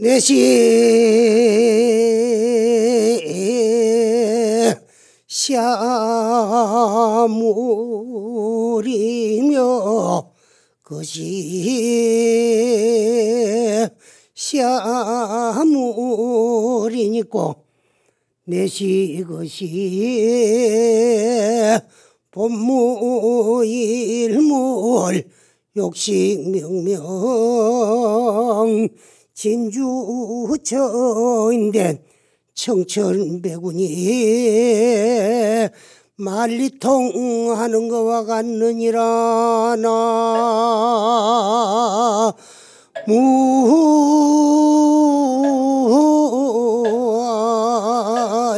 내시 샤물이며 그시 샤물이니까 내시 그시 본무일물 욕식명명 진주처인된 청천백운이 만리통하는 것과 같느니라. 나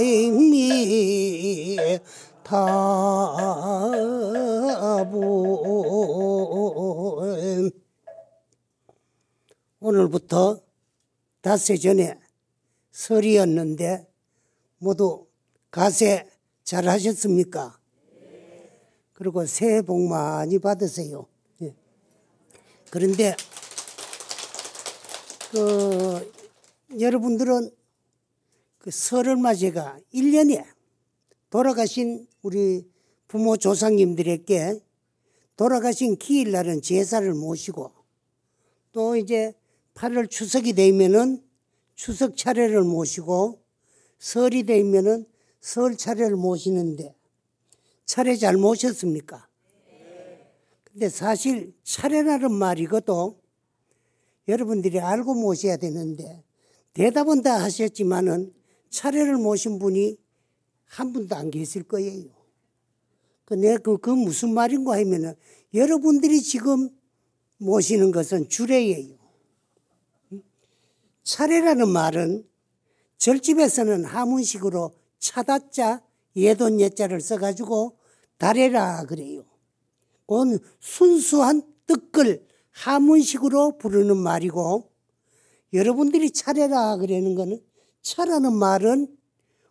무아이미 타보. 오늘부터 닷새 전에 설이었는데 모두 가세 잘 하셨습니까? 그리고 새해 복 많이 받으세요. 예. 그런데 여러분들은 그 설을 맞이가 1년에 돌아가신 우리 부모 조상님들에게 돌아가신 기일날은 제사를 모시고 또 이제 8월 추석이 되면은 추석 차례를 모시고 설이 되면은 설 차례를 모시는데 차례 잘 모셨습니까? 근데 사실 차례라는 말이것도 여러분들이 알고 모셔야 되는데 대답은 다 하셨지만은 차례를 모신 분이 한 분도 안 계실 거예요. 그 무슨 말인가 하면은 여러분들이 지금 모시는 것은 주례예요. 차례라는 말은 절집에서는 하문식으로 차다자 예돈 예자를 써가지고 다래라 그래요. 그건 순수한 뜻글 하문식으로 부르는 말이고 여러분들이 차례라 그러는 거는 차라는 말은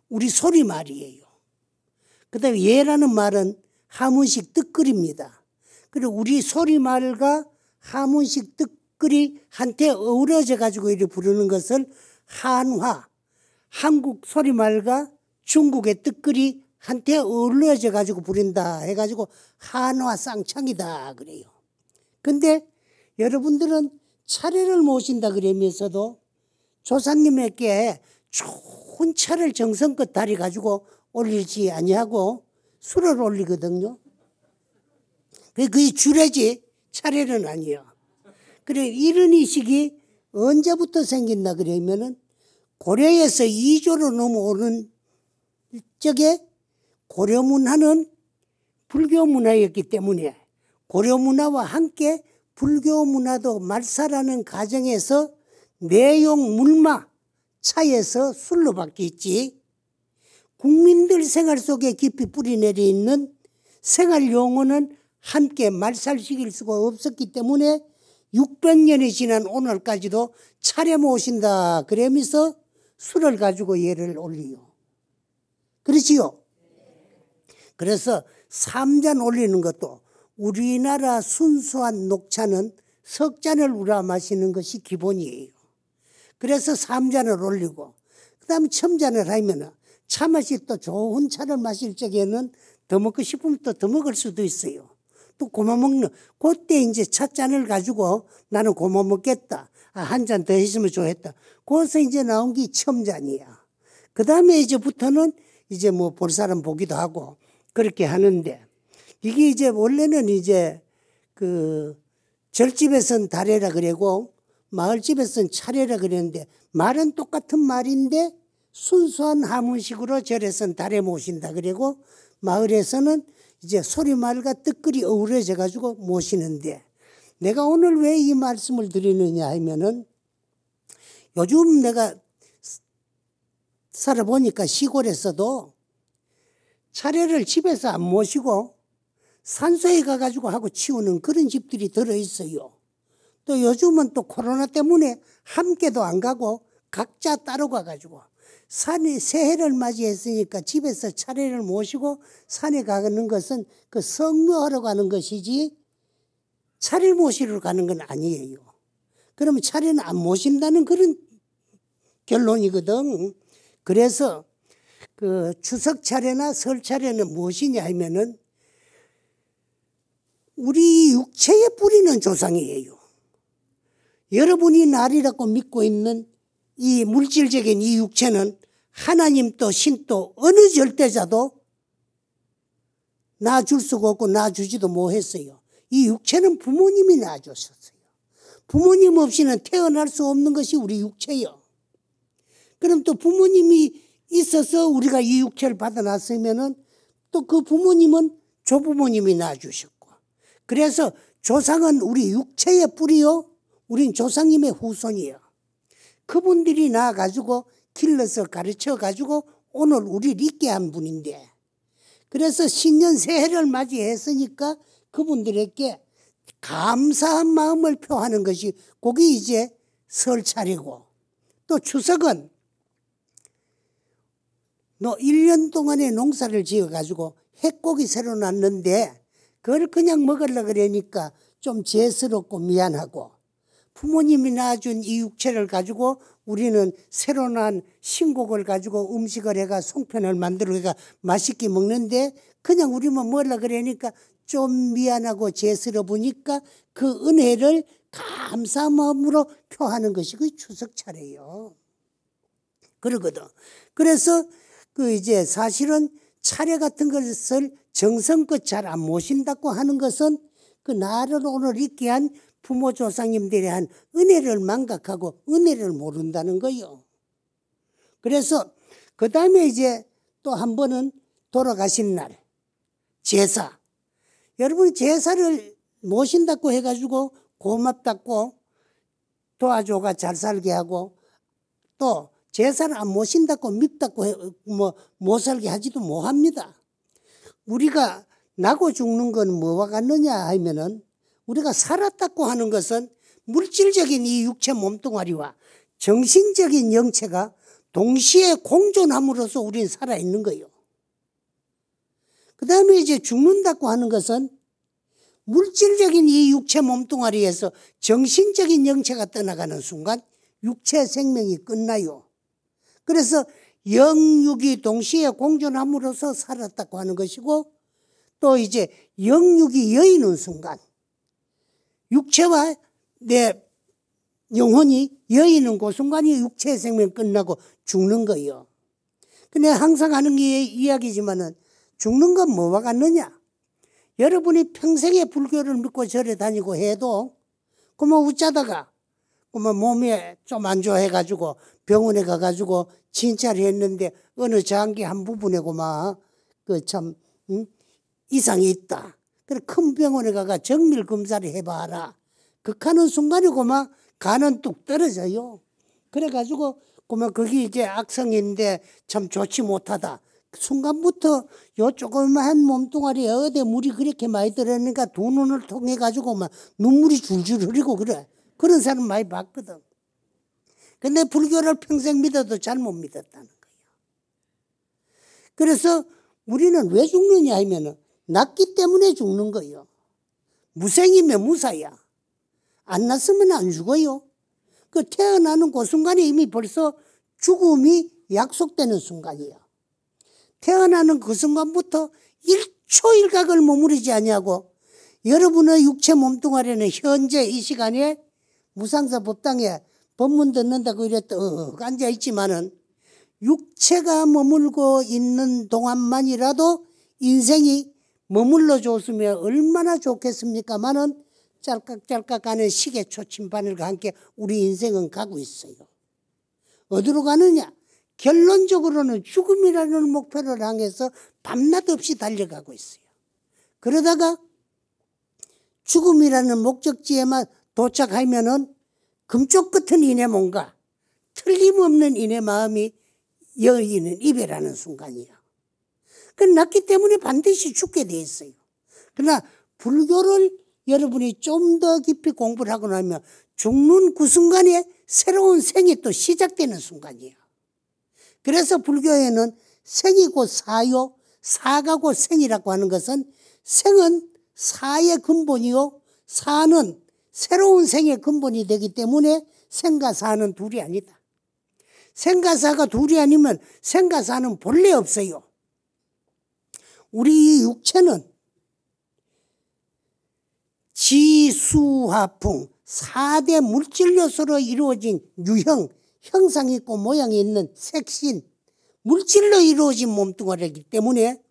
우리 소리 말이에요. 그 다음에 예라는 말은 하문식 뜻글입니다. 그리고 우리 소리 말과 하문식 뜻글이 한테 어우러져 가지고 이렇게 부르는 것을 한화, 한국 소리말과 중국의 뜻글이 한테 어우러져 가지고 부른다 해가지고 한화 쌍창이다 그래요. 근데 여러분들은 차례를 모신다 그러면서도 조상님에게 좋은 차를 정성껏 다리 가지고 올리지 아니하고 술을 올리거든요. 그게 주례지 차례는 아니에요. 그래 이런 의식이 언제부터 생긴다 그러면은 고려에서 이조로 넘어오는 적에 고려 문화는 불교 문화였기 때문에 고려 문화와 함께 불교 문화도 말살하는 과정에서 내용 물마 차에서 술로 바뀌었지. 국민들 생활 속에 깊이 뿌리내려 있는 생활 용어는 함께 말살시킬 수가 없었기 때문에 600년이 지난 오늘까지도 차례 모신다 그러면서 술을 가지고 예를 올리요. 그렇지요? 그래서 삼잔 올리는 것도 우리나라 순수한 녹차는 석잔을 우려 마시는 것이 기본이에요. 그래서 삼잔을 올리고 그 다음에 첨잔을 하면 차맛이 또 좋은 차를 마실 적에는 더 먹고 싶으면 또 더 먹을 수도 있어요. 또 고마 먹는 그때 이제 찻잔을 가지고 나는 고마 먹겠다. 한 잔 더 했으면 좋겠다. 거기서 이제 나온 게 첨잔이야. 그 다음에 이제부터는 이제 뭐 볼 사람 보기도 하고 그렇게 하는데 이게 이제 원래는 이제 그 절집에선 다래라 그러고 마을집에선 차례라 그랬는데 말은 똑같은 말인데 순수한 하문식으로 절에선 다래 모신다 그러고 마을에서는 이제 소리말과 뜻글이 어우러져 가지고 모시는데 내가 오늘 왜 이 말씀을 드리느냐 하면은 요즘 내가 살아보니까 시골에서도 차례를 집에서 안 모시고 산소에 가가지고 하고 치우는 그런 집들이 들어있어요. 또 요즘은 또 코로나 때문에 함께도 안 가고 각자 따로 가가지고 산에 새해를 맞이했으니까 집에서 차례를 모시고 산에 가는 것은 그 성묘하러 가는 것이지 차례 모시러 가는 건 아니에요. 그러면 차례는 안 모신다는 그런 결론이거든. 그래서 그 추석 차례나 설 차례는 무엇이냐 하면은 우리 육체의 뿌리는 조상이에요. 여러분이 날이라고 믿고 있는 이 물질적인 이 육체는 하나님도 신도 어느 절대자도 낳아줄 수가 없고 낳아주지도 못했어요. 이 육체는 부모님이 낳아주셨어요. 부모님 없이는 태어날 수 없는 것이 우리 육체요. 그럼 또 부모님이 있어서 우리가 이 육체를 받아놨으면은 또 그 부모님은 조부모님이 낳아주셨고, 그래서 조상은 우리 육체의 뿌리요, 우린 조상님의 후손이에요. 그분들이 나와가지고 길러서 가르쳐가지고 오늘 우리를 있게 한 분인데, 그래서 신년 새해를 맞이했으니까 그분들에게 감사한 마음을 표하는 것이 그게 이제 설 차례고, 또 추석은 1년 동안의 농사를 지어가지고 핵고기 새로 났는데 그걸 그냥 먹으려고 그러니까 좀 죄스럽고 미안하고, 부모님이 낳아준 이 육체를 가지고 우리는 새로 난 신곡을 가지고 음식을 해가 송편을 만들어 해가 맛있게 먹는데 그냥 우리만 먹으려고 그러니까 좀 미안하고 죄스러우니까 그 은혜를 감사한 마음으로 표하는 것이 그 추석 차례예요. 그러거든. 그래서 그 이제 사실은 차례 같은 것을 정성껏 잘 안 모신다고 하는 것은 그 나를 오늘 있게 한 부모 조상님들이 한 은혜를 망각하고 은혜를 모른다는 거예요. 그래서 그 다음에 이제 또 한 번은 돌아가신 날 제사. 여러분 제사를 모신다고 해가지고 고맙다고 도와줘가 잘 살게 하고, 또 제사를 안 모신다고 밉다고 못 살게 하지도 못합니다. 우리가 나고 죽는 건 뭐와 같느냐 하면은, 우리가 살았다고 하는 것은 물질적인 이 육체 몸뚱아리와 정신적인 영체가 동시에 공존함으로써 우리는 살아있는 거예요. 그 다음에 이제 죽는다고 하는 것은 물질적인 이 육체 몸뚱아리에서 정신적인 영체가 떠나가는 순간 육체 생명이 끝나요. 그래서 영육이 동시에 공존함으로써 살았다고 하는 것이고, 또 이제 영육이 여이는 순간 육체와 내 영혼이 여이는 그 순간이 육체의 생명이 끝나고 죽는 거예요. 근데 항상 하는 게 이야기지만은 죽는 건 뭐와 같느냐? 여러분이 평생에 불교를 믿고 절에 다니고 해도 그만 웃자다가 그만 몸이 좀 안 좋아해가지고 병원에 가가지고 진찰을 했는데 어느 장기 한 부분에 그만 그 참 이상이 있다. 그래 큰 병원에 가가 정밀 검사를 해봐라. 극하는 순간에 그만 간은 뚝 떨어져요. 그래가지고 그만 거기 이제 악성인데 참 좋지 못하다. 그 순간부터 요 조그만 몸뚱아리에 어디 물이 그렇게 많이 들어있으니까 두 눈을 통해 가지고 막 눈물이 줄줄 흐르고 그래. 그런 사람 많이 봤거든. 근데 불교를 평생 믿어도 잘못 믿었다는 거예요. 그래서 우리는 왜 죽느냐 하면은 낳기 때문에 죽는 거예요. 무생이면 무사야. 안 낳았으면 안 죽어요. 그 태어나는 그 순간에 이미 벌써 죽음이 약속되는 순간이에요. 태어나는 그 순간부터 1초 1각을 머무르지 아니하고 여러분의 육체 몸뚱아리는 현재 이 시간에 무상사 법당에 법문 듣는다고 이래 떡 앉아있지만은 육체가 머물고 있는 동안만이라도 인생이 머물러 줬으면 얼마나 좋겠습니까마는 짤깍짤깍 가는 시계 초침바늘과 함께 우리 인생은 가고 있어요. 어디로 가느냐? 결론적으로는 죽음이라는 목표를 향해서 밤낮 없이 달려가고 있어요. 그러다가 죽음이라는 목적지에만 도착하면은 금쪽 같은 이내 몸과 틀림없는 이내 마음이 여인은 이별하는 순간이에요. 그 낳기 때문에 반드시 죽게 돼 있어요. 그러나 불교를 여러분이 좀 더 깊이 공부를 하고 나면 죽는 그 순간에 새로운 생이 또 시작되는 순간이에요. 그래서 불교에는 생이 곧 사요, 사가 곧 생이라고 하는 것은 생은 사의 근본이요, 사는 새로운 생의 근본이 되기 때문에 생과 사는 둘이 아니다. 생가사가 둘이 아니면 생가사는 본래 없어요. 우리 육체는 지수화풍 4대 물질 요소로 이루어진 유형, 형상이 있고 모양이 있는 색신, 물질로 이루어진 몸뚱아리이기 때문에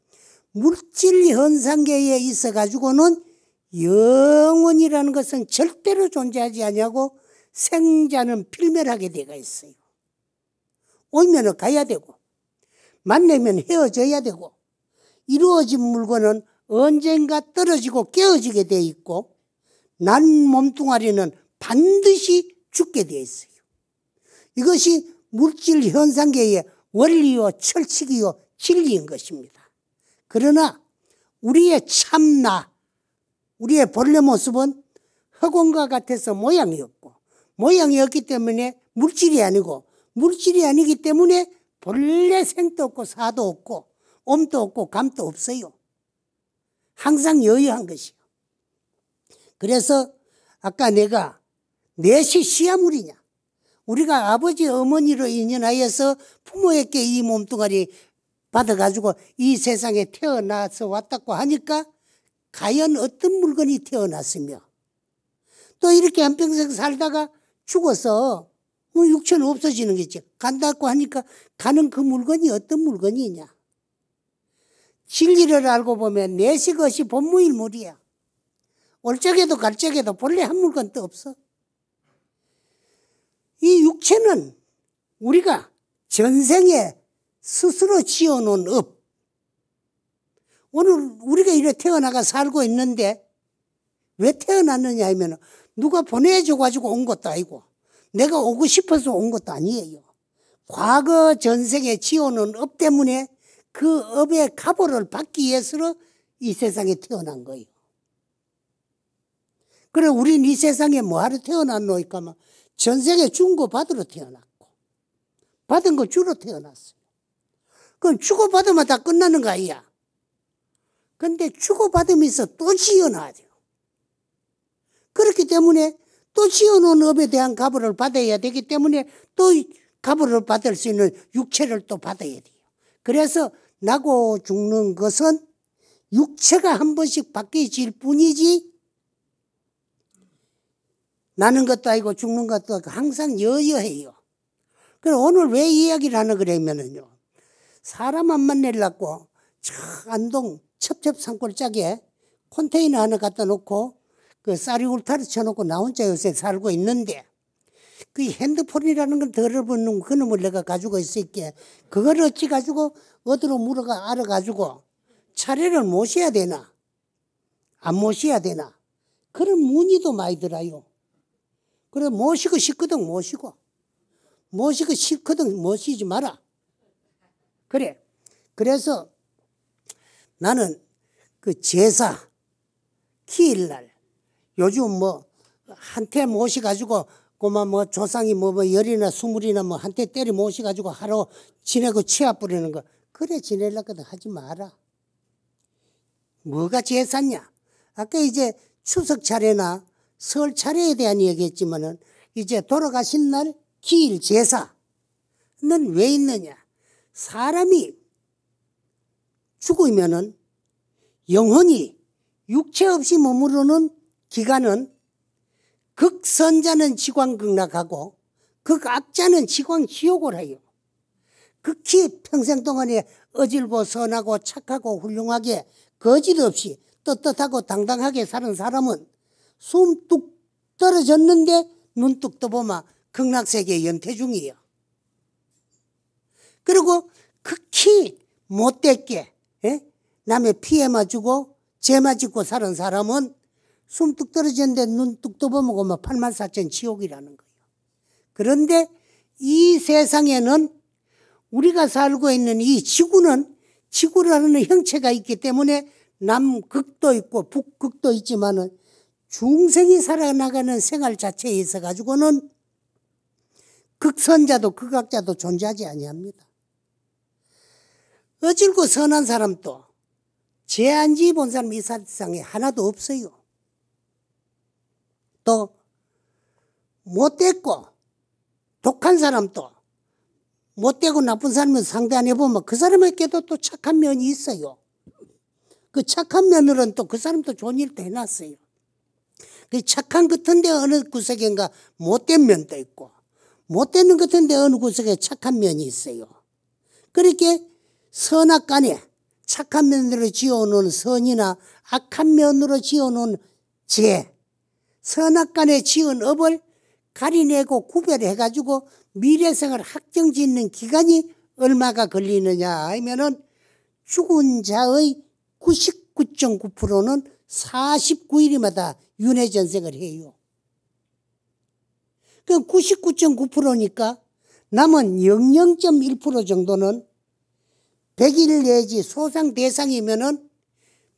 물질 현상계에 있어 가지고는 영혼이라는 것은 절대로 존재하지 아니하고 생자는 필멸하게 되어 있어요. 오면은 가야 되고 만나면 헤어져야 되고 이루어진 물건은 언젠가 떨어지고 깨어지게 되어 있고 난 몸뚱아리는 반드시 죽게 되어 있어요. 이것이 물질 현상계의 원리요 철칙이요 진리인 것입니다. 그러나 우리의 참나, 우리의 본래 모습은 흑원과 같아서 모양이 없고 모양이 없기 때문에 물질이 아니고 물질이 아니기 때문에 본래 생도 없고 사도 없고 옴도 없고 감도 없어요. 항상 여유한 것이요. 그래서 아까 내가 넷이 시아물이냐, 우리가 아버지 어머니로 인연하여서 부모에게 이 몸뚱아리 받아가지고 이 세상에 태어나서 왔다고 하니까 과연 어떤 물건이 태어났으며 또 이렇게 한평생 살다가 죽어서 뭐 육체는 없어지는 거지. 간다고 하니까 가는 그 물건이 어떤 물건이냐. 진리를 알고 보면 내시 것이 본무일물이야. 올 적에도 갈 적에도 본래 한 물건도 없어. 이 육체는 우리가 전생에 스스로 지어놓은 업. 오늘 우리가 이렇게 태어나가 살고 있는데 왜 태어났느냐 하면 누가 보내줘가지고 온 것도 아니고 내가 오고 싶어서 온 것도 아니에요. 과거 전생에 지어놓은 업 때문에 그 업의 가보를 받기 위해서 이 세상에 태어난 거예요. 그래 우린 이 세상에 뭐하러 태어났노니까 전생에 준 거 받으러 태어났고 받은 거 주러 태어났어요. 그럼 주고받으면 다 끝나는 거 아니야. 근데 주고받으면서 또 지어놔야 돼요. 그렇기 때문에 또 지어놓은 업에 대한 가보를 받아야 되기 때문에 또 가보를 받을 수 있는 육체를 또 받아야 돼요. 그래서 나고 죽는 것은 육체가 한 번씩 바뀌어질 뿐이지 나는 것도 아니고 죽는 것도 아니고 항상 여여해요. 그럼 오늘 왜 이야기를 하나 그러면은요. 사람 안 만나려고 저 안동 첩첩산골짜기에 컨테이너 하나 갖다 놓고 그 쌀이 울타리 쳐놓고 나 혼자 요새 살고 있는데 그 핸드폰이라는 건 더러운 그놈을 내가 가지고 있을게 그걸 어찌 가지고 어디로 물어가 알아가지고 차례를 모셔야 되나 안 모셔야 되나 그런 문의도 많이 들어요. 그래 모시고 싶거든 모시고 싶거든 모시지 마라. 그래 그래서 나는 그 제사 기일날 요즘 뭐 한테 모셔가지고 그만 뭐 조상이 뭐 열이나 스물이나 뭐 한테 때려 모셔가지고 하루 지내고 치아 뿌리는 거 그래 지내려거든 하지 마라. 뭐가 제사냐? 아까 이제 추석 차례나 설 차례에 대한 얘기했지만은 이제 돌아가신 날 기일 제사는 왜 있느냐? 사람이 죽으면은 영혼이 육체 없이 머무르는 기간은 극선자는 지광극락하고 극악자는 지광지옥을 해요. 극히 평생 동안에 어질고 선하고 착하고 훌륭하게 거짓 없이 떳떳하고 당당하게 사는 사람은 숨 뚝 떨어졌는데 눈 뚝 떠보면 극락세계 연퇴 중이에요. 그리고 극히 못됐게 남의 피해 맞고 죄 맞고 사는 사람은 숨 뚝 떨어졌는데 눈 뚝 떠보면 84,000 지옥이라는 거예요. 그런데 이 세상에는 우리가 살고 있는 이 지구는 지구라는 형체가 있기 때문에 남극도 있고 북극도 있지만은 중생이 살아나가는 생활 자체에 있어 가지고는 극선자도 극악자도 존재하지 아니합니다. 어질고 선한 사람도 죄 안 지은 사람 이 세상에 하나도 없어요. 또 못됐고 독한 사람도 못되고 나쁜 사람을 상대 안 해보면 그 사람에게도 또 착한 면이 있어요. 그 착한 면으로는 또 그 사람도 좋은 일도 해놨어요. 그 착한 같은데 어느 구석인가 못된 면도 있고 못되는 같은데 어느 구석에 착한 면이 있어요. 그렇게 선악간에 착한 면으로 지어놓은 선이나 악한 면으로 지어놓은 죄, 선악간에 지은 업을 가리내고 구별해가지고 미래생을 확정짓는 기간이 얼마가 걸리느냐 하면은 죽은 자의 99.9%는 49일마다 윤회전생을 해요. 그 99.9%니까 남은 00.1% 정도는 100일 내지 소상 대상이면은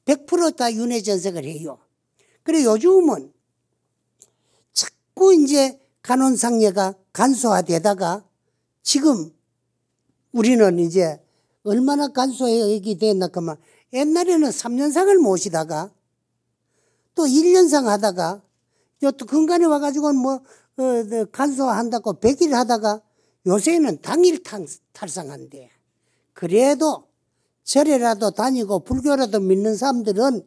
100% 다 윤회전생을 해요. 그래 요즘은 자꾸 이제 간혼상례가 간소화되다가 지금 우리는 이제 얼마나 간소하게 됐나 그만 옛날에는 3년상을 모시다가 또 1년상 하다가 또 근간에 와가지고 뭐 간소화한다고 100일 하다가 요새는 당일 탈상한대. 그래도 절에라도 다니고 불교라도 믿는 사람들은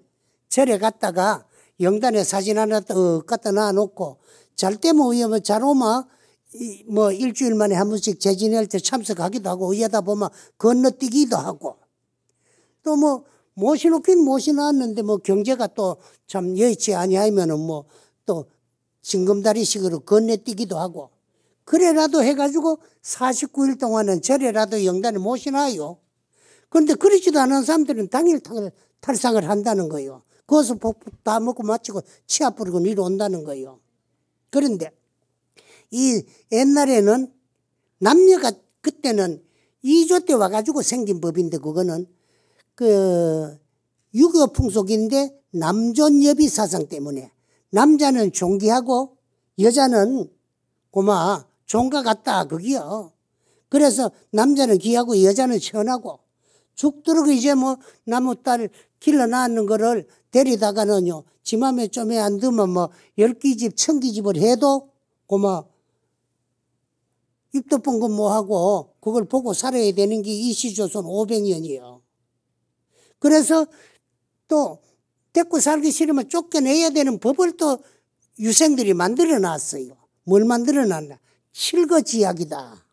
절에 갔다가 영단에 사진 하나 갖다 놔놓고 잘 때면 의하면 잘 오면 뭐 일주일 만에 한 번씩 재진할 때 참석하기도 하고 의하다 보면 건너뛰기도 하고 또 뭐 모시놓긴 모시놨는데 뭐 경제가 또 참 여의치 아니하면은 뭐 또 징검다리식으로 건너뛰기도 하고 그래라도 해가지고 49일 동안은 절에라도 영단에 모시놔요. 그런데 그러지도 않은 사람들은 당일 탈상을 한다는 거예요. 거기서 복 다 먹고 마치고 치아 뿌리고 이리 온다는 거예요. 그런데 이 옛날에는 남녀가 그때는 2조 때 와가지고 생긴 법인데 그거는 그 유교 풍속인데 남존여비 사상 때문에 남자는 존귀하고 여자는 고마 종가 같다 그기요. 그래서 남자는 귀하고 여자는 천하고 죽도록 이제 뭐 나무 딸 길러 낳는 거를 데리다가는요 지 맘에 좀에 안 들면 뭐 10기집 1000기집을 해도 고마 입도 뻥긋 뭐하고 그걸 보고 살아야 되는 게 이시조선 500년이요. 그래서 또 데리고 살기 싫으면 쫓겨내야 되는 법을 또 유생들이 만들어 놨어요. 뭘 만들어 놨나? 칠거지약이다.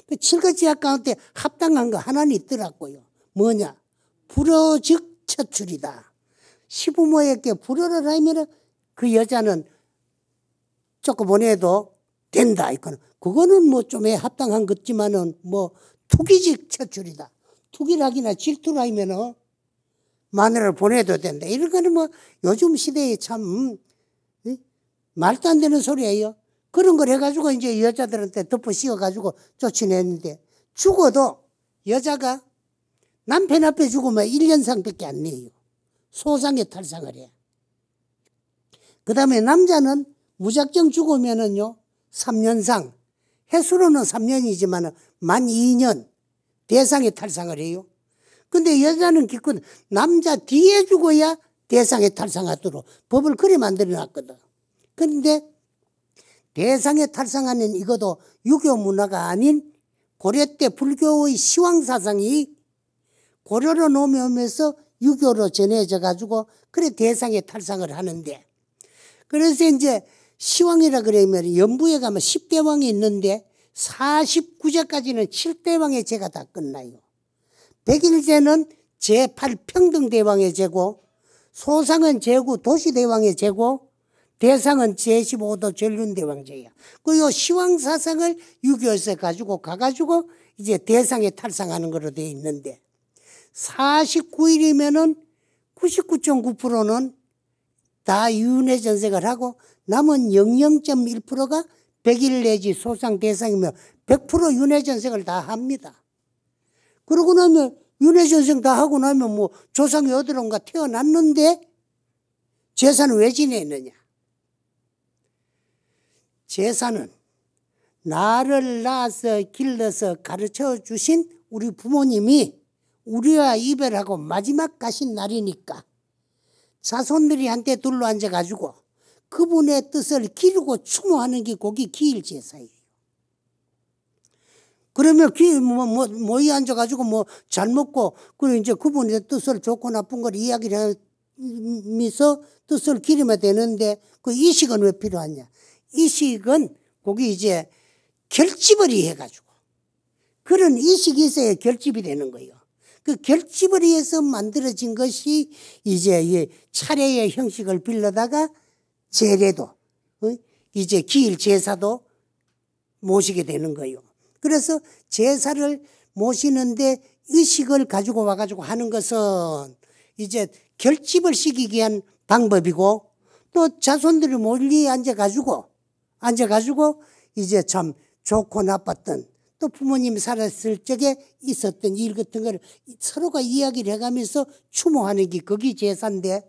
그 칠거지약 가운데 합당한 거 하나는 있더라고요. 뭐냐? 불어즉 처출이다. 시부모에게 불어를 하면 그 여자는 쫓겨보내도 된다. 그거는 뭐 좀 합당한 것지만은 뭐 투기직 처출이다. 투기락이나 질투를 하면은 마누라를 보내도 된다. 이런 거는 뭐 요즘 시대에 참 말도 안 되는 소리예요. 그런 걸 해가지고 이제 여자들한테 덮어 씌워가지고 쫓아내는데 죽어도 여자가 남편 앞에 죽으면 1년상밖에 안 내요. 소상에 탈상을 해. 그 다음에 남자는 무작정 죽으면은요 3년상 해수로는 3년이지만 만 2년 대상에 탈상을 해요. 근데 여자는 기껏 남자 뒤에 죽어야 대상에 탈상하도록 법을 그리 만들어 놨거든. 그런데 대상에 탈상하는 이것도 유교 문화가 아닌 고려 때 불교의 시황사상이 고려로 넘어오면서 유교로 전해져 가지고 그래 대상에 탈상을 하는데 그래서 이제 시황이라 그러면 연부에 가면 10대왕이 있는데 49제까지는 7대왕의 제가 다 끝나요. 100일제는 제8평등대왕의 제고 소상은 제9 도시대왕의 제고 대상은 제15도 전륜대왕제야. 그 시황사상을 유교에서 가지고 가가지고 이제 대상에 탈상하는 거로 되어 있는데 49일이면은 99.9%는 다 윤회전생을 하고 남은 00.1%가 100일 내지 소상 대상이면 100% 윤회전생을 다 합니다. 그러고 나면 윤회전생 다 하고 나면 뭐 조상이 어디론가 태어났는데 제사는 왜 지내느냐? 제사는 나를 낳아서 길러서 가르쳐 주신 우리 부모님이 우리와 이별하고 마지막 가신 날이니까 자손들이 한테 둘러앉아 가지고 그분의 뜻을 기르고 추모하는 게 거기 기일제사예요. 그러면 모이 앉아가지고 뭐 잘 먹고, 그리고 이제 그분의 뜻을 좋고 나쁜 걸 이야기를 하면서 뜻을 기리면 되는데, 그 이식은 왜 필요하냐? 이식은 거기 이제 결집을 해가지고, 그런 이식이 있어야 결집이 되는 거예요. 그 결집을 위해서 만들어진 것이 이제 이 차례의 형식을 빌려다가 제례도, 이제 기일 제사도 모시게 되는 거예요. 그래서 제사를 모시는데 의식을 가지고 와가지고 하는 것은 이제 결집을 시키기 위한 방법이고, 또 자손들이 몰리 앉아가지고 이제 참 좋고 나빴던, 또 부모님이 살았을 적에 있었던 일 같은 걸 서로가 이야기를 해가면서 추모하는 게 그게 제사인데,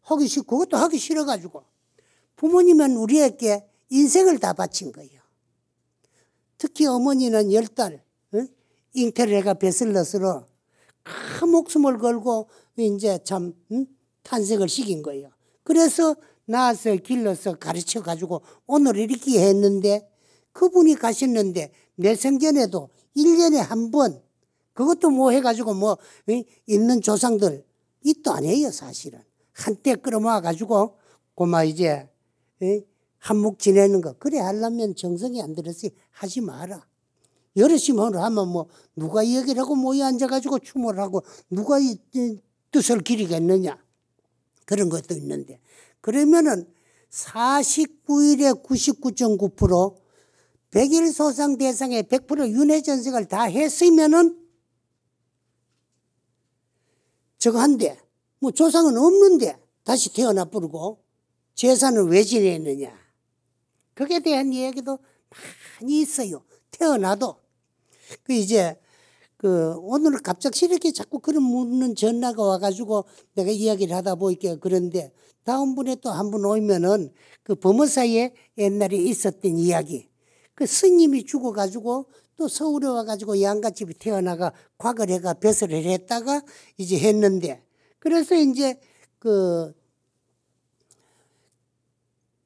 그것도 하기 싫어가지고 부모님은 우리에게 인생을 다 바친 거예요. 특히 어머니는 10달 잉태를 해가 베슬러스로 큰 목숨을 걸고 이제 참 탄생을 시킨 거예요. 그래서 낳아서 길러서 가르쳐 가지고 오늘 이렇게 했는데, 그분이 가셨는데 내 생전에도 1년에 한 번, 그것도 뭐 해가지고 뭐 있는 조상들 이도 안 해요. 사실은 한때 끌어모아 가지고 고마 이제 한몫 지내는 거, 그래 하려면 정성이 안 들었으니 하지 마라. 여럿이면 하면 뭐 누가 얘기를 하고 모여 앉아가지고 추모를 하고 누가 이 뜻을 기리겠느냐, 그런 것도 있는데, 그러면은 49일에 99.9%, 100일 소상 대상에 100% 윤회 전생을 다 했으면은 저거 한데, 뭐 조상은 없는데 다시 태어나 부르고 제사는 왜 지냈느냐, 그에 대한 이야기도 많이 있어요. 태어나도 오늘 갑작스럽게 이렇게 자꾸 그런 묻는 전화가 와가지고 내가 이야기를 하다 보니까 그런데, 다음번에 또 한 분 오면은 그 범어사에 옛날에 있었던 이야기, 그 스님이 죽어가지고 또 서울에 와가지고 양갓집에 태어나가 과거를 해가 벼슬을 했다가 이제 했는데, 그래서 이제 그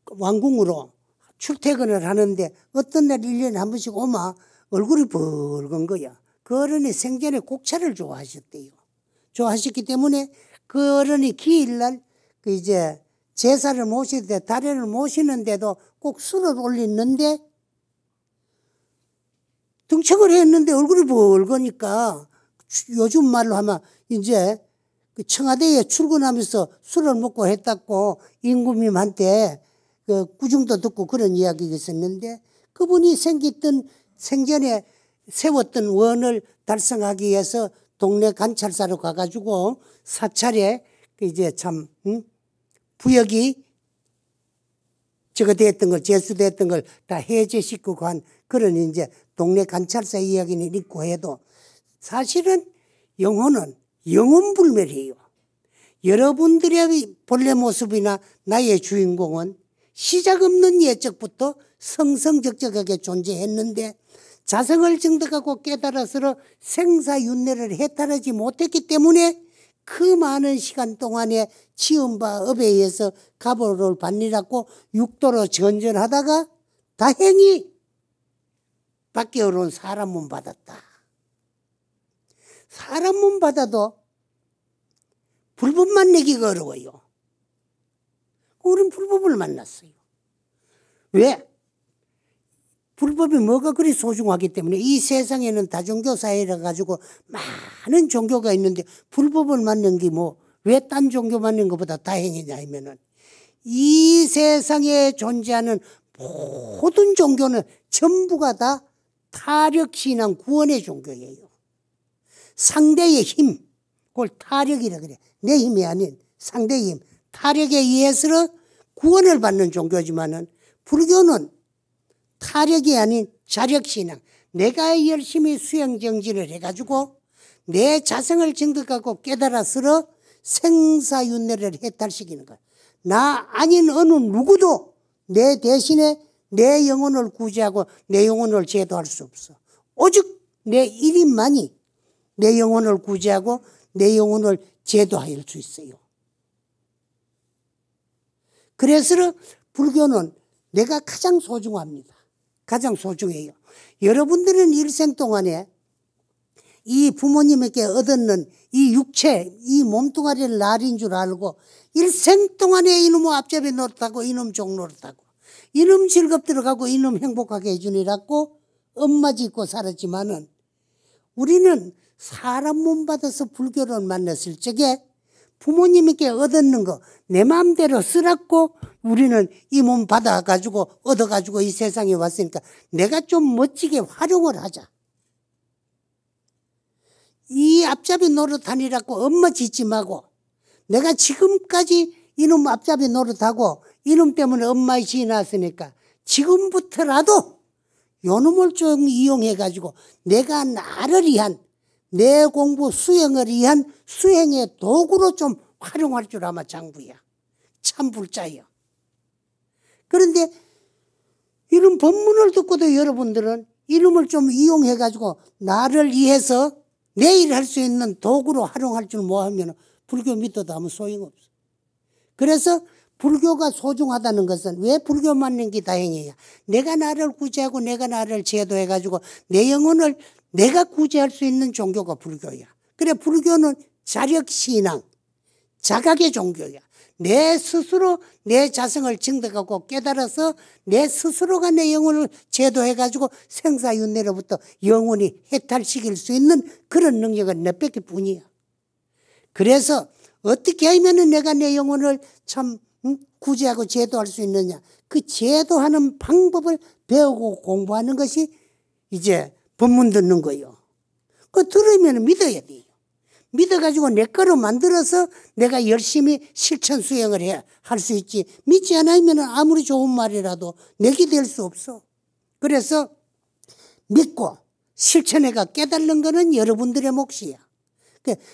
왕궁으로 출퇴근을 하는데 어떤 날 1년에 한 번씩 오마 얼굴이 붉은 거야. 그 어른이 생전에 곡차를 좋아하셨대요. 좋아하셨기 때문에 그 어른이 기일날 그 이제 제사를 모실 때, 다리를 모시는데도 꼭 술을 올리는데 등청을 했는데 얼굴이 붉으니까 요즘 말로 하면 이제 그 청와대에 출근하면서 술을 먹고 했다고 임금님한테 그 구중도 듣고 그런 이야기가 있었는데, 그분이 생전에 세웠던 원을 달성하기 위해서 동네 관찰사로 가가지고 사찰에 그 이제 참 부역이 저거 됐던 걸, 제수됐던 걸 다 해제시키고 한 그런 이제 동네 관찰사 이야기는 있고 해도, 사실은 영혼은 영혼불멸이에요. 여러분들의 본래 모습이나 나의 주인공은 시작 없는 예적부터 성성적적하게 존재했는데, 자성을 증득하고 깨달아서 생사윤회를 해탈하지 못했기 때문에 그 많은 시간 동안에 지은 바 업에 의해서 가보를 받느라고 육도로 전전하다가 다행히 밖에 올라온 사람 몸 받았다. 사람 몸 받아도 불법만 내기가 어려워요. 우리는 불법을 만났어요. 왜? 불법이 뭐가 그리 소중하기 때문에. 이 세상에는 다종교 사회라 가지고 많은 종교가 있는데 불법을 만난 게 뭐 왜 딴 종교 만난 것보다 다행이냐 하면은, 이 세상에 존재하는 모든 종교는 전부가 다 타력신앙 구원의 종교예요. 상대의 힘, 그걸 타력이라 그래. 내 힘이 아닌 상대의 힘, 타력에 의해서 구원을 받는 종교지만은, 불교는 타력이 아닌 자력신앙, 내가 열심히 수행정진을 해가지고 내 자성을 증득하고 깨달아서 생사윤회를 해탈시키는 거야. 나 아닌 어느 누구도 내 대신에 내 영혼을 구제하고 내 영혼을 제도할 수 없어. 오직 내 일인만이 내 영혼을 구제하고 내 영혼을 제도할 수 있어요. 그래서 불교는 내가 가장 소중합니다. 가장 소중해요. 여러분들은 일생 동안에 이 부모님에게 얻었는 이 육체, 이 몸뚱아리를 날인 줄 알고 일생 동안에 이놈 앞잡이 노릇하고 이놈 종 노릇하고 이놈 즐겁 들어가고 이놈 행복하게 해주니라고 엄마 짓고 살았지만은 우리는 사람 몸 받아서 불교를 만났을 적에 부모님에게 얻었는 거 내 마음대로 쓰라고 우리는 이 몸 받아가지고 얻어가지고 이 세상에 왔으니까 내가 좀 멋지게 활용을 하자. 이 앞잡이 노릇하니라고 엄마 짓지 말고 내가 지금까지 이놈 앞잡이 노릇하고 이놈 때문에 엄마의 지 났으니까 지금부터라도 요놈을 좀 이용해가지고 내가 나를 위한 내 공부 수행을 위한 수행의 도구로 좀 활용할 줄 아마 장부야. 참 불자요. 그런데 이런 법문을 듣고도 여러분들은 이름을 좀 이용해가지고 나를 위해서 내일 할 수 있는 도구로 활용할 줄 모르면 불교 믿어도 아무 소용없어. 그래서 불교가 소중하다는 것은 왜 불교 맞는 게 다행이야. 내가 나를 구제하고 내가 나를 제도해가지고 내 영혼을 내가 구제할 수 있는 종교가 불교야. 그래 불교는 자력신앙, 자각의 종교야. 내 스스로 내 자성을 증득하고 깨달아서 내 스스로가 내 영혼을 제도해가지고 생사윤회로부터 영혼이 해탈시킬 수 있는 그런 능력은 내 뺏기 뿐이야. 그래서 어떻게 하면 내가 내 영혼을 참 구제하고 제도할 수 있느냐. 그 제도하는 방법을 배우고 공부하는 것이 이제 법문 듣는 거예요. 그거 들으면 믿어야 돼요. 믿어가지고 내 거로 만들어서 내가 열심히 실천 수행을 할 수 있지. 믿지 않으면 아무리 좋은 말이라도 내게 될 수 없어. 그래서 믿고 실천해가 깨달는 거는 여러분들의 몫이야.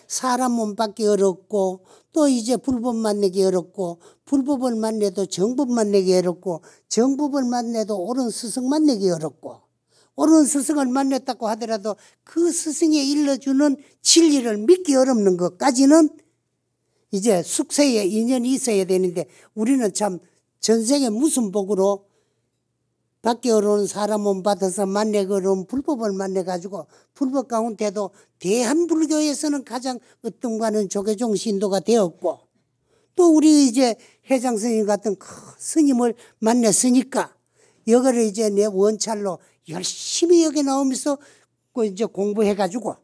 사람 몸 받기 어렵고 또 이제 불법 만나기 어렵고 불법을 만나도 정법 만나기 어렵고 정법을 만나도 옳은 스승 만나기 어렵고 옳은 스승을 만났다고 하더라도 그 스승이 일러주는 진리를 믿기 어렵는 것까지는 이제 숙세에 인연이 있어야 되는데 우리는 참 전생에 무슨 복으로 받기 어려운 사람 몸 받아서 만나기 어려운 불법을 만나가지고 불법 가운데도 대한불교에서는 가장 으뜸가는 조계종 신도가 되었고 또 우리 이제 회장 스님 같은 큰 스님을 만났으니까 이거를 이제 내 원찰로 열심히 여기 나오면서 이제 공부해가지고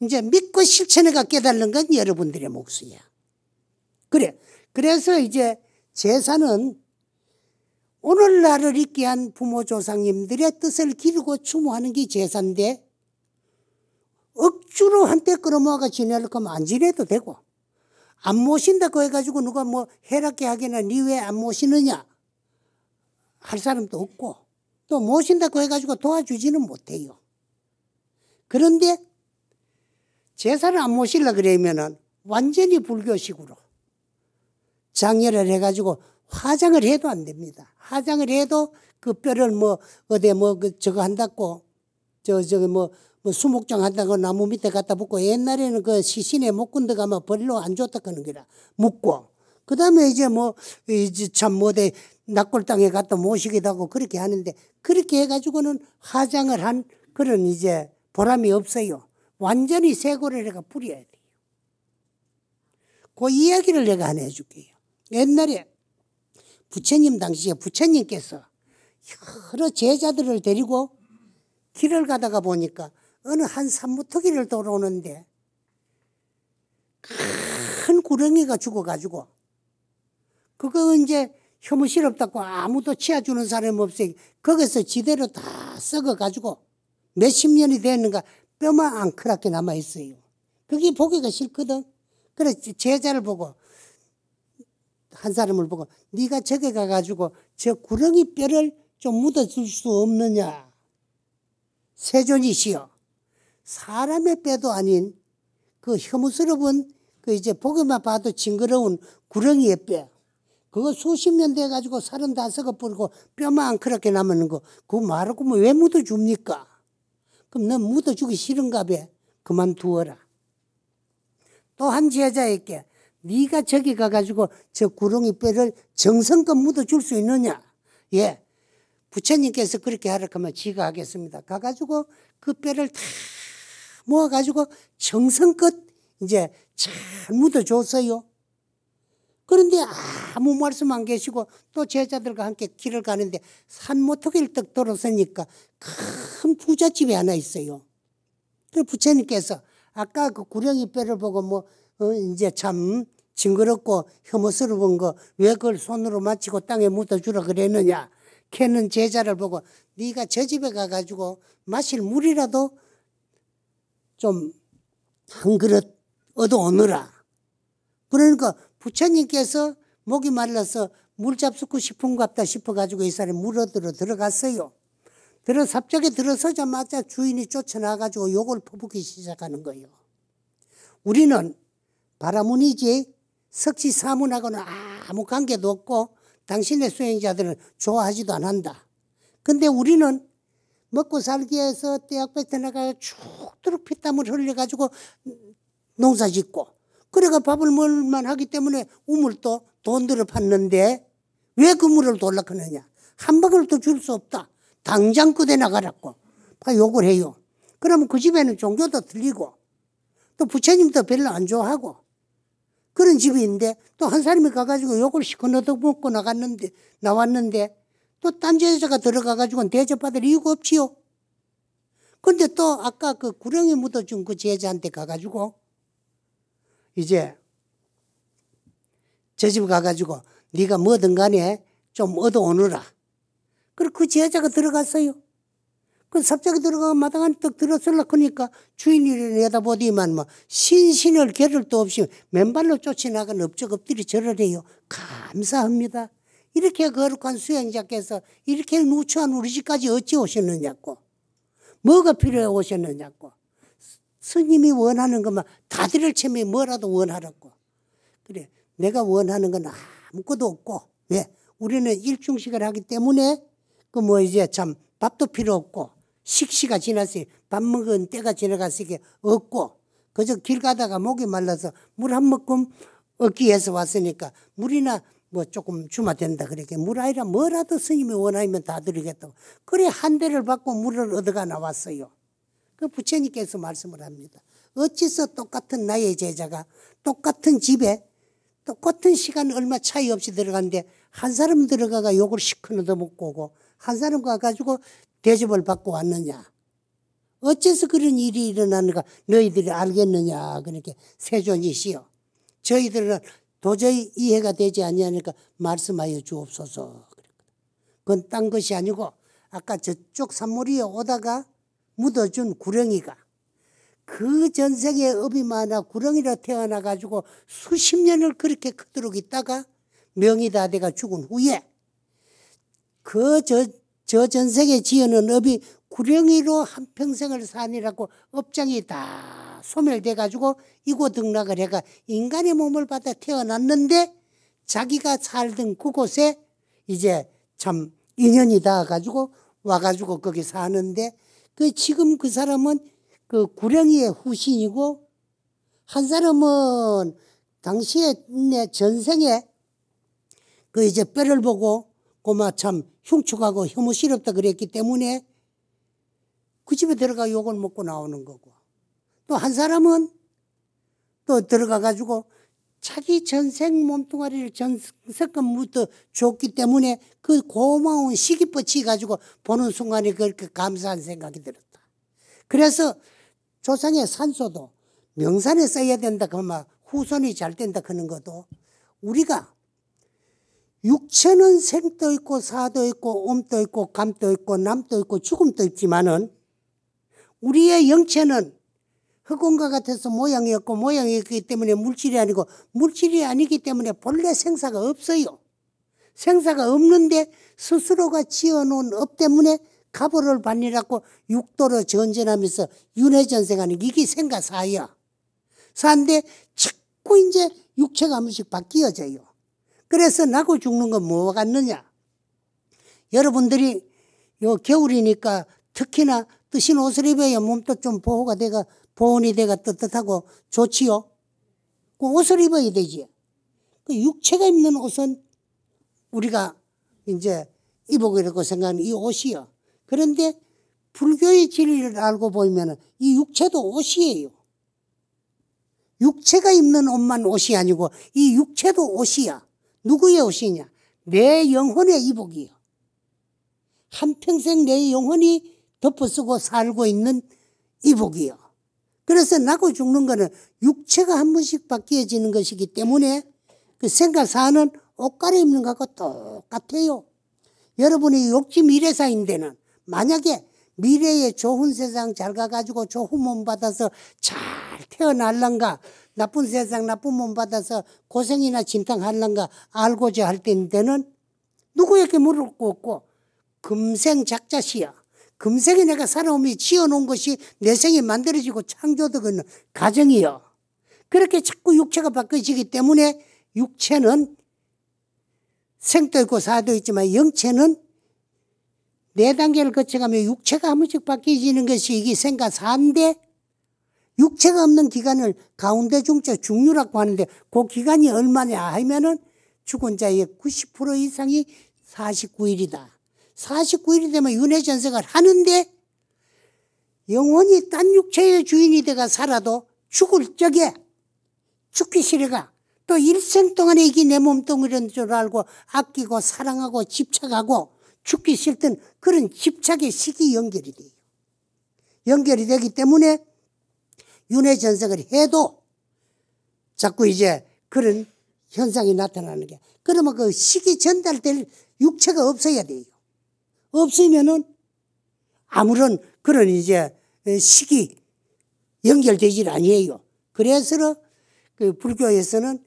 이제 믿고 실천해가 깨달는 건 여러분들의 몫이야. 그래. 그래서 이제 제사는 오늘날을 있게 한 부모 조상님들의 뜻을 기르고 추모하는 게 제사인데 억지로 한때 끌어모아가 지내려고 하면 안 지내도 되고 안 모신다고 해가지고 누가 뭐 해롭게 하기나 니 왜 안 모시느냐 할 사람도 없고 또 모신다고 해가지고 도와주지는 못해요. 그런데 제사를 안 모시려 그러면은 완전히 불교식으로 장례를 해가지고 화장을 해도 안 됩니다. 화장을 해도 그 뼈를 뭐 어디 뭐 저거 한다고 저기 뭐 수목장 한다고 나무 밑에 갖다 붙고 옛날에는 그 시신에 못 군데 가면 별로 안 좋다 그러는 거라 묻고 그 다음에 이제 뭐 이제 참 뭐대 낙골당에 갖다 모시기도 하고 그렇게 하는데 그렇게 해가지고는 화장을 한 그런 이제 보람이 없어요. 완전히 쇠고를 내가 뿌려야 돼요. 그 이야기를 내가 하나 해줄게요. 옛날에 부처님 당시에 부처님께서 여러 제자들을 데리고 길을 가다가 보니까 어느 한 산무토기를 돌아오는데 큰 구렁이가 죽어가지고 그거 이제 혐오스럽다고 아무도 치워주는 사람이 없어요. 거기서 지대로 다 썩어가지고 몇십 년이 됐는가 뼈만 앙크랗게 남아있어요. 그게 보기가 싫거든. 그래서 제자를 보고 한 사람을 보고 네가 저기 가가지고 저 구렁이 뼈를 좀 묻어줄 수 없느냐. 세존이시여. 사람의 뼈도 아닌 그 혐오스러운 그 이제 보기만 봐도 징그러운 구렁이의 뼈. 그거 수십 년 돼가지고 살은 다 썩어버리고 뼈만 그렇게 남는 거 그거 말하고 뭐 왜 묻어줍니까? 그럼 넌 묻어주기 싫은가 봐. 그만두어라. 또 한 제자에게 네가 저기 가가지고 저 구렁이 뼈를 정성껏 묻어줄 수 있느냐? 예, 부처님께서 그렇게 하라 하면 지가 하겠습니다. 가가지고 그 뼈를 다 모아가지고 정성껏 이제 잘 묻어줬어요. 그런데 아무 말씀 안 계시고 또 제자들과 함께 길을 가는데 산모터기를 떡 돌아서니까 큰 부잣집이 하나 있어요. 그 부처님께서 아까 그 구렁이 뼈를 보고 이제 참 징그럽고 혐오스러운 거 왜 그걸 손으로 만지고 땅에 묻어주라 그랬느냐. 걔는 제자를 보고 네가 저 집에 가가지고 마실 물이라도 좀 한 그릇 얻어오느라. 그러니까 부처님께서 목이 말라서 물 잡수고 싶은갑다 싶어가지고 이 사람이 물 얻으러 들어갔어요. 삽자기 들어서자마자 주인이 쫓아나가지고 욕을 퍼붓기 시작하는 거예요. 우리는 바라문이지 석시사문하고는 아무 관계도 없고 당신의 수행자들은 좋아하지도 않는다. 근데 우리는 먹고 살기 위해서 대학 뱉어나가 죽도록 피땀을 흘려가지고 농사 짓고 그래가 밥을 먹을만 하기 때문에 우물도 돈 들어 팠는데 왜 그 물을 돌락하느냐. 한 방울도 줄 수 없다. 당장 끄대 나가라고 욕을 해요. 그러면 그 집에는 종교도 틀리고 또 부처님도 별로 안 좋아하고 그런 집인데 또 한 사람이 가가지고 욕을 시커 얻어먹고 나왔는데 또 딴 제자가 들어가가지고 대접받을 이유가 없지요. 그런데 또 아까 그 구렁이 묻어준 그 제자한테 가가지고 이제 저 집 가가지고 네가 뭐든 간에 좀 얻어오느라. 그리고 그 제자가 들어갔어요. 그 삽자기 들어가서 마당안에 떡 들어설라 하니까 주인이 내다보더니만 신신을 겨를도 없이 맨발로 쫓아나간 업적 엎드리 절을 해요. 감사합니다. 이렇게 거룩한 수행자께서 이렇게 누추한 우리 집까지 어찌 오셨느냐고. 뭐가 필요해 오셨느냐고. 스님이 원하는 것만 다 드릴 참에 뭐라도 원하라고. 그래 내가 원하는 건 아무것도 없고 왜? 우리는 일중식을 하기 때문에 이제 참 밥도 필요 없고 식시가 지났으니 밥 먹은 때가 지나갔으니 없고 그저 길 가다가 목이 말라서 물 한 모금 얻기 위해서 왔으니까 물이나 조금 주면 된다. 그렇게 물 아니라 뭐라도 스님이 원하면 다 드리겠다고. 그래 한 대를 받고 물을 얻어가 나왔어요. 그 부처님께서 말씀을 합니다. 어째서 똑같은 나의 제자가 똑같은 집에 똑같은 시간 얼마 차이 없이 들어갔는데 한 사람 들어가가 욕을 시커 얻어먹고 오고 한 사람 가가지고 대접을 받고 왔느냐. 어째서 그런 일이 일어나는가 너희들이 알겠느냐. 그렇게 세존이시여. 저희들은 도저히 이해가 되지 않으니까 말씀하여 주옵소서. 그건 딴 것이 아니고 아까 저쪽 산모리에 오다가 묻어준 구렁이가 그 전생에 업이 많아 구렁이로 태어나가지고 수십 년을 그렇게 크도록 있다가 명이 다 돼가 죽은 후에 저 전생에 지어놓은 업이 구렁이로 한평생을 사니라고 업장이 다 소멸돼가지고 이곳 등락을 해가 인간의 몸을 받아 태어났는데 자기가 살던 그곳에 이제 참 인연이 닿아가지고 와가지고 거기 사는데 지금 그 사람은 그 구렁이의 후신이고 한 사람은 당시에 전생에 이제 뼈를 보고 고마 참 흉측하고 혐오스럽다 그랬기 때문에 그 집에 들어가 욕을 먹고 나오는 거고 또 한 사람은 또 들어가가지고 자기 전생 몸뚱아리를 전세껏 묻어 줬기 때문에 그 고마운 시기뻗치 가지고 보는 순간에 그렇게 감사한 생각이 들었다. 그래서 조상의 산소도 명산에 써야 된다 그러면 후손이 잘 된다 그런 것도 우리가 육체는 생도 있고 사도 있고 옴도 있고 감도 있고 남도 있고 죽음도 있지만은 우리의 영체는 흑원과 같아서 모양이 없고 모양이 있기 때문에 물질이 아니고 물질이 아니기 때문에 본래 생사가 없어요. 생사가 없는데 스스로가 지어놓은 업 때문에 가보를 받느라고 육도로 전전하면서 윤회전생하는 이게 생가사야. 사인데 자꾸 이제 육체가 한 번씩 바뀌어져요. 그래서 나고 죽는 건 뭐 같느냐. 여러분들이 요 겨울이니까 특히나 뜨신 옷을 입어야 몸도 좀 보온이 돼가 뜨뜻하고 좋지요. 그 옷을 입어야 되지. 그 육체가 입는 옷은 우리가 이제 이복이라고 생각하는 이 옷이요. 그런데 불교의 진리를 알고 보면 이 육체도 옷이에요. 육체가 입는 옷만 옷이 아니고 이 육체도 옷이야. 누구의 옷이냐? 내 영혼의 이복이요. 한평생 내 영혼이 덮어쓰고 살고 있는 이복이요. 그래서 나고 죽는 거는 육체가 한 번씩 바뀌어지는 것이기 때문에 그 생각사는 옷 갈아입는 것하고 똑같아요. 여러분이 욕지 미래사인데는 만약에 미래에 좋은 세상 잘 가가지고 좋은 몸 받아서 잘 태어날란가, 나쁜 세상 나쁜 몸 받아서 고생이나 진탕할란가 알고자 할 때는 누구에게 물을 거 없고 금생 작자시야. 금생에 내가 살아오며 지어놓은 것이 내 생에 만들어지고 창조되는 가정이요. 그렇게 자꾸 육체가 바뀌어지기 때문에 육체는 생도 있고 사도 있지만 영체는 네 단계를 거쳐가며 육체가 한 번씩 바뀌어지는 것이 이게 생가사인데 육체가 없는 기간을 가운데 중자 중류라고 하는데 그 기간이 얼마냐 하면은 죽은 자의 90% 이상이 49일이다. 49일이 되면 윤회전생을 하는데 영혼이 딴 육체의 주인이 돼가 살아도 죽을 적에 죽기 싫어가 또 일생 동안에 이게 내 몸뚱이라는 줄 알고 아끼고 사랑하고 집착하고 죽기 싫던 그런 집착의 식이 연결이 돼요. 연결이 되기 때문에 윤회전생을 해도 자꾸 이제 그런 현상이 나타나는 게 그러면 그 식이 전달될 육체가 없어야 돼요. 없으면은 아무런 그런 이제 식이 연결되질 아니에요. 그래서 그 불교에서는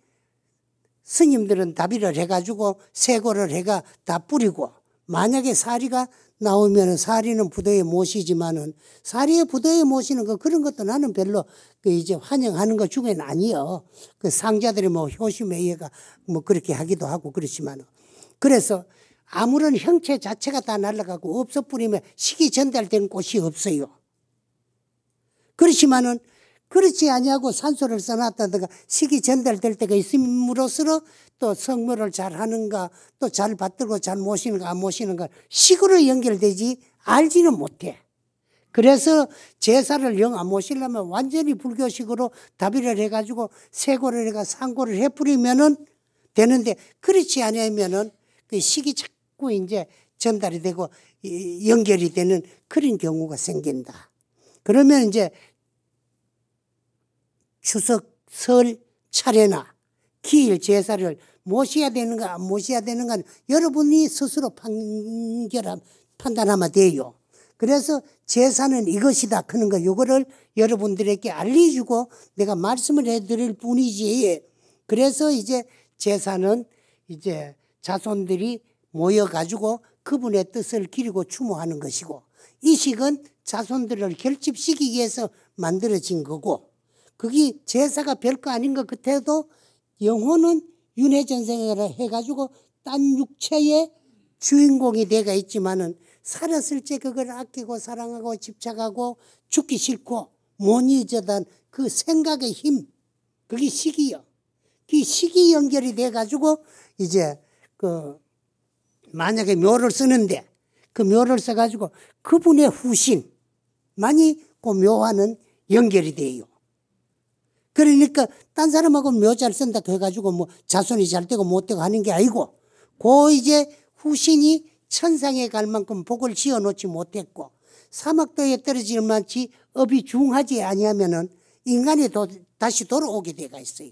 스님들은 다비를 해가지고 세고를 해가 다 뿌리고 만약에 사리가 나오면은 사리는 부도에 모시지만은 사리에 부도에 모시는 거 그런 것도 나는 별로 그 이제 환영하는 것 중에는 아니요. 그 상자들이 뭐 효시매예가 뭐 그렇게 하기도 하고 그렇지만은 그래서 아무런 형체 자체가 다 날아가고 없어버리면 식이 전달되는 곳이 없어요. 그렇지만은 그렇지 아니하고 산소를 써놨다든가 식이 전달될 때가 있음으로써 또 성묘를 잘 하는가 또 잘 받들고 잘 모시는가 안 모시는가 식으로 연결되지 알지는 못해. 그래서 제사를 영 안 모시려면 완전히 불교식으로 다비를 해가지고 세고를 해가 상고를 해버리면은 되는데 그렇지 않으면은 그 식이 자꾸 이제 전달이 되고 연결이 되는 그런 경우가 생긴다. 그러면 이제 추석, 설, 차례나 기일, 제사를 모셔야 되는가 안 모셔야 되는가 여러분이 스스로 판단하면 돼요. 그래서 제사는 이것이다 하는 거 요거를 여러분들에게 알려주고 내가 말씀을 해드릴 뿐이지. 그래서 이제 제사는 이제 자손들이 모여가지고 그분의 뜻을 기리고 추모하는 것이고 이 식은 자손들을 결집시키기 위해서 만들어진 거고 그게 제사가 별거 아닌 것 같아도 영혼은 윤회전생을 해가지고 딴 육체의 주인공이 돼가 있지만은 살았을 때 그걸 아끼고 사랑하고 집착하고 죽기 싫고 못 잊어던 그 생각의 힘 그게 식이요. 그 식이 연결이 돼가지고 이제 그 만약에 묘를 쓰는데 그 묘를 써가지고 그분의 후신만이 그 묘와는 연결이 돼요. 그러니까 딴 사람하고 묘 잘 쓴다 해가지고 뭐 자손이 잘 되고 못 되고 하는 게 아니고 그 이제 후신이 천상에 갈 만큼 복을 지어놓지 못했고 사막도에 떨어질 만치 업이 중하지 아니하면은 인간이 다시 돌아오게 돼가 있어요.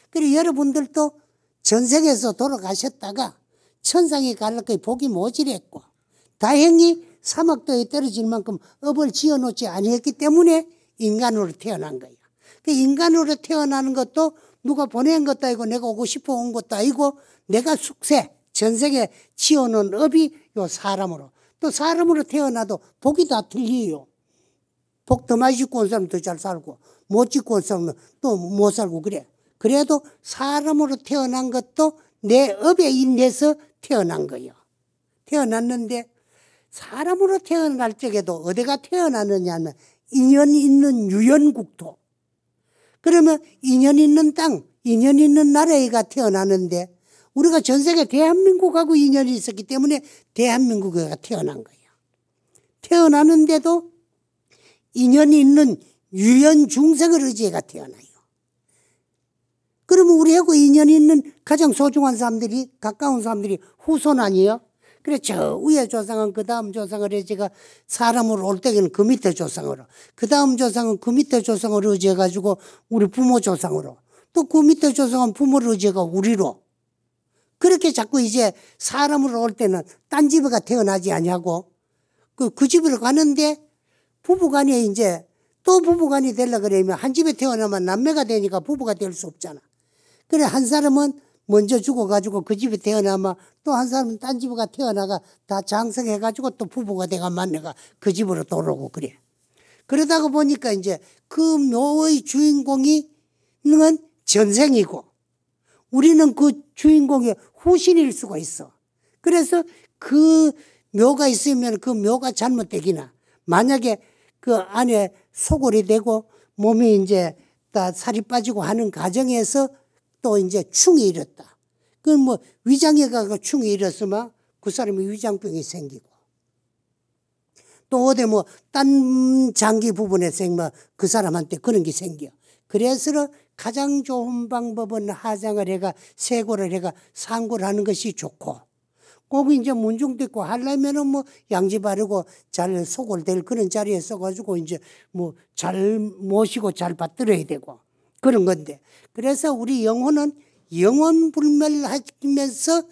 그리고 여러분들도 전생에서 돌아가셨다가 천상에 갈라고 복이 모질했고 다행히 사막도에 떨어질 만큼 업을 지어놓지 아니했기 때문에 인간으로 태어난 거예요. 그 인간으로 태어나는 것도 누가 보낸 것도 아니고 내가 오고 싶어 온 것도 아니고 내가 숙세 전생에 지어놓은 업이 요 사람으로 또 사람으로 태어나도 복이 다 틀려요. 복 더 많이 짓고 온 사람은 더 잘 살고 못 짓고 온 사람은 또 못 살고 그래. 그래도 사람으로 태어난 것도 내 업에 인해서 태어난 거예요. 태어났는데 사람으로 태어날 적에도 어디가 태어났느냐 하면 인연 있는 유연국토. 그러면 인연 있는 땅, 인연 있는 나라에가 태어나는데 우리가 전 세계 대한민국하고 인연이 있었기 때문에 대한민국에 태어난 거예요. 태어나는데도 인연이 있는 유연중생을 의지해가 태어나요. 그러면 우리하고 인연이 있는 가장 소중한 사람들이, 가까운 사람들이 후손 아니에요? 그래, 저 위에 조상은 그 다음 조상을 의지가 사람으로 올 때는 그 밑에 조상으로, 그 다음 조상은 그 밑에 조상을 의지해가지고 우리 부모 조상으로, 또 그 밑에 조상은 부모를 의지해가 우리로. 그렇게 자꾸 이제 사람으로 올 때는 딴 집에가 태어나지 아니하고 그 집으로 가는데 부부간에 이제 또 부부간이 되려고 그러면 한 집에 태어나면 남매가 되니까 부부가 될 수 없잖아. 그래, 한 사람은 먼저 죽어가지고 그 집에 태어나면 또 한 사람은 딴 집에 태어나가 다 장성해가지고 또 부부가 돼가 만나가 그 집으로 돌아오고 그래. 그러다가 보니까 이제 그 묘의 주인공이 는 전생이고 우리는 그 주인공의 후신일 수가 있어. 그래서 그 묘가 있으면 그 묘가 잘못되기나 만약에 그 안에 소골이 되고 몸이 이제 다 살이 빠지고 하는 과정에서 또 이제 충이 일었다. 그 뭐 위장에 가고 충이 일었으면 그 사람이 위장병이 생기고 또 어디 뭐 딴 장기 부분에 생기면 그 사람한테 그런 게 생겨. 그래서 가장 좋은 방법은 하장을 해가 세고를 해가 상고를 하는 것이 좋고 꼭 이제 문중됐고 하려면은 뭐 양지 바르고 잘 소골될 그런 자리에 써가지고 이제 뭐 잘 모시고 잘 받들어야 되고 그런 건데 그래서 우리 영혼은 영혼불멸하면서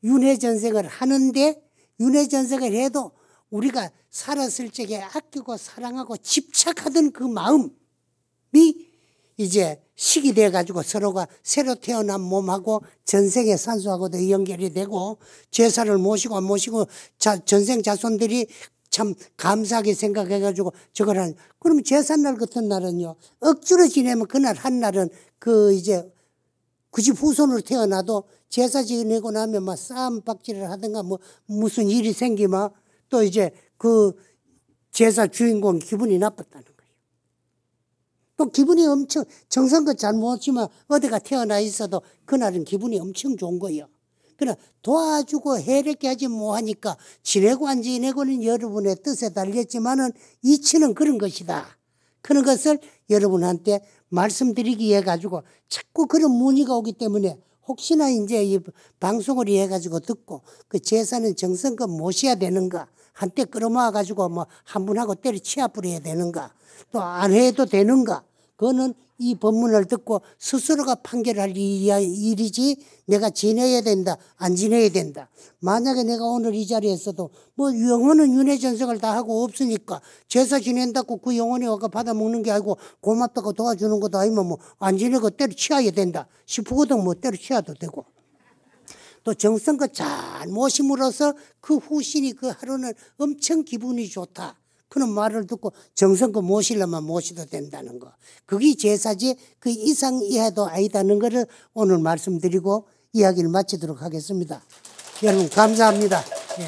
윤회전생을 하는데 윤회전생을 해도 우리가 살았을 적에 아끼고 사랑하고 집착하던 그 마음이 이제 식이 돼가지고 서로가 새로 태어난 몸하고 전생의 산소하고도 연결이 되고 제사를 모시고 전생 자손들이 참 감사하게 생각해가지고 저걸 하는. 그러면 제삿날 같은 날은요 억지로 지내면 그날 한 날은 그 이제 그 집 후손으로 태어나도 제사 지내고 나면 막 싸움 박질을 하든가 뭐 무슨 일이 생기면 또 이제 그 제사 주인공 기분이 나빴다는 거예요. 또 기분이 엄청 정성껏 잘 모시면 어디가 태어나 있어도 그날은 기분이 엄청 좋은 거예요. 그러나 도와주고 해롭게 하지 뭐하니까 지내고 안 지내고는 여러분의 뜻에 달렸지만은 이치는 그런 것이다. 그런 것을 여러분한테 말씀드리기 위해 가지고 자꾸 그런 문의가 오기 때문에 혹시나 이제 이 방송을 위해 가지고 듣고 그 제사는 정성껏 모셔야 되는가 한때 끌어모아 가지고 뭐 한 분하고 때려치아 부려야 되는가 또 안 해도 되는가 그거는 이 법문을 듣고 스스로가 판결할 일이지 내가 지내야 된다 안 지내야 된다. 만약에 내가 오늘 이 자리에 있어도 뭐 영혼은 윤회전생을 다 하고 없으니까 제사 지낸다고 그 영혼이 와가 받아먹는 게 아니고 고맙다고 도와주는 것도 아니면 뭐 안 지내고 때려치워야 된다 싶거든. 뭐 때려치워도 되고 또 정성껏 잘 모심으로써 그 후신이 그 하루는 엄청 기분이 좋다. 그런 말을 듣고 정성껏 모시려면 모셔도 된다는 거. 그게 제사지 그 이상 이하도 아니다는 것을 오늘 말씀드리고 이야기를 마치도록 하겠습니다. 여러분 감사합니다. 예.